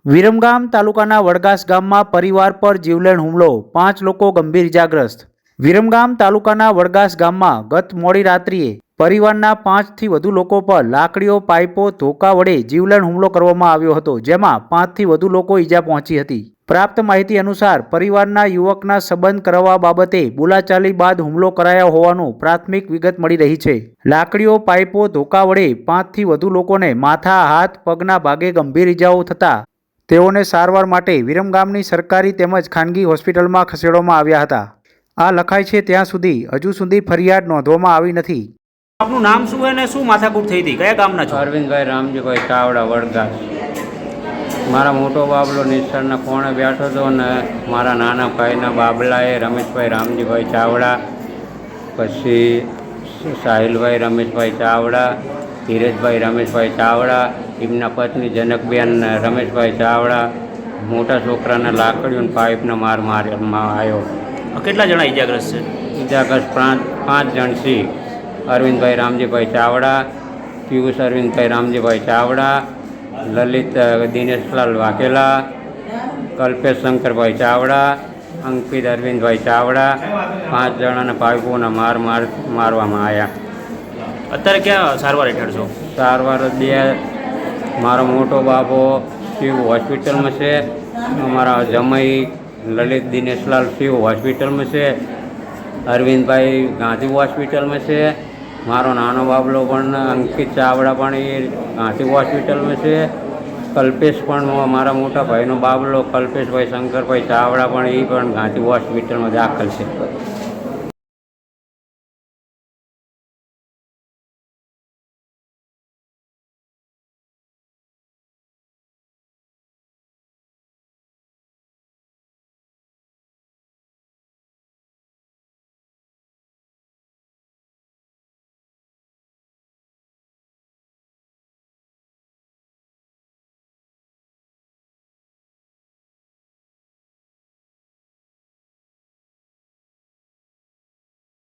વિરમગામ તાલુકાના વડગાસ ગામમાં પરિવાર પર જીવલેણ હુમલો, 5 લોકો ગંભીર ઇજાગ્રસ્ત। વિરમગામ તાલુકાના વડગાસ ગામમાં ગત મોડી રાત્રિએ પરિવારના 5થી વધુ લોકો પર લાકડીઓ, પાઇપો, ધોકા વડે જીવલેણ હુમલો કરવામાં આવ્યો હતો, જેમાં 5થી વધુ લોકો ઇજા પહોંચી હતી। પ્રાપ્ત માહિતી અનુસાર પરિવારના યુવકના સંબંધ કરાવવા બાબતે બોલાચાલી બાદ હુમલો કરાયો હોવાનું પ્રાથમિક વિગત મળી રહી છે। લાકડીઓ, પાઇપો, ધોકા વડે 5થી વધુ લોકોને માથા, હાથ, પગના ભાગે ગંભીર ઇજાઓ થતા તેઓને સારવાર માટે વિરમગામની સરકારી તેમજ ખાનગી હોસ્પિટલમાં ખસેડવામાં આવ્યા હતા। આ લખાય છે ત્યાં સુધી હજુ સુધી ફરિયાદ નોંધવામાં આવી નથી। આપનું નામ શું છે અને શું માથાકૂટ થઈ હતી? કયા ગામના છો? અરવિંદભાઈ રામજીભાઈ ચાવડા, વડગાસ। મારા મોટો બાબલો નિસરના કોણે બેઠો હતો ને મારા નાના ભાઈના બાબલાએ રમેશભાઈ રામજીભાઈ ચાવડા, પછી સાહિલભાઈ રમેશભાઈ ચાવડા, ધીરજભાઈ રમેશભાઈ ચાવડા, એમના પત્ની જનકબેન રમેશભાઈ ચાવડા, મોટા છોકરાના લાકડીઓને પાઇપનો માર મારવામાં આવ્યો। કેટલા જણા ઇજાગ્રસ્ત છે? ઇજાગ્રસ્ત 5 જણ છે। અરવિંદભાઈ રામજીભાઈ ચાવડા, પિયુષ અરવિંદભાઈ રામજીભાઈ ચાવડા, લલિત દિનેશલાલ વાઘેલા, કલ્પેશ શંકરભાઈ ચાવડા, અંકિત અરવિંદભાઈ ચાવડા, 5 જણાના પાઇપોના મારવામાં આવ્યા। અત્યારે ક્યાં સારવાર હેઠળ છો? સારવાર મારો મોટો બાબો શિવ હોસ્પિટલમાં છે, અમારા જમાઈ લલિત દિનેશલાલ શિવ હોસ્પિટલમાં છે, અરવિંદભાઈ ગાંધી હોસ્પિટલમાં છે, મારો નાનો બાબલો પણ અંકિત ચાવડા પણ એ ગાંધી હોસ્પિટલમાં છે, કલ્પેશ પણ મારા મોટા ભાઈનો બાબલો કલ્પેશભાઈ શંકરભાઈ ચાવડા પણ એ પણ ગાંધી હોસ્પિટલમાં દાખલ છે।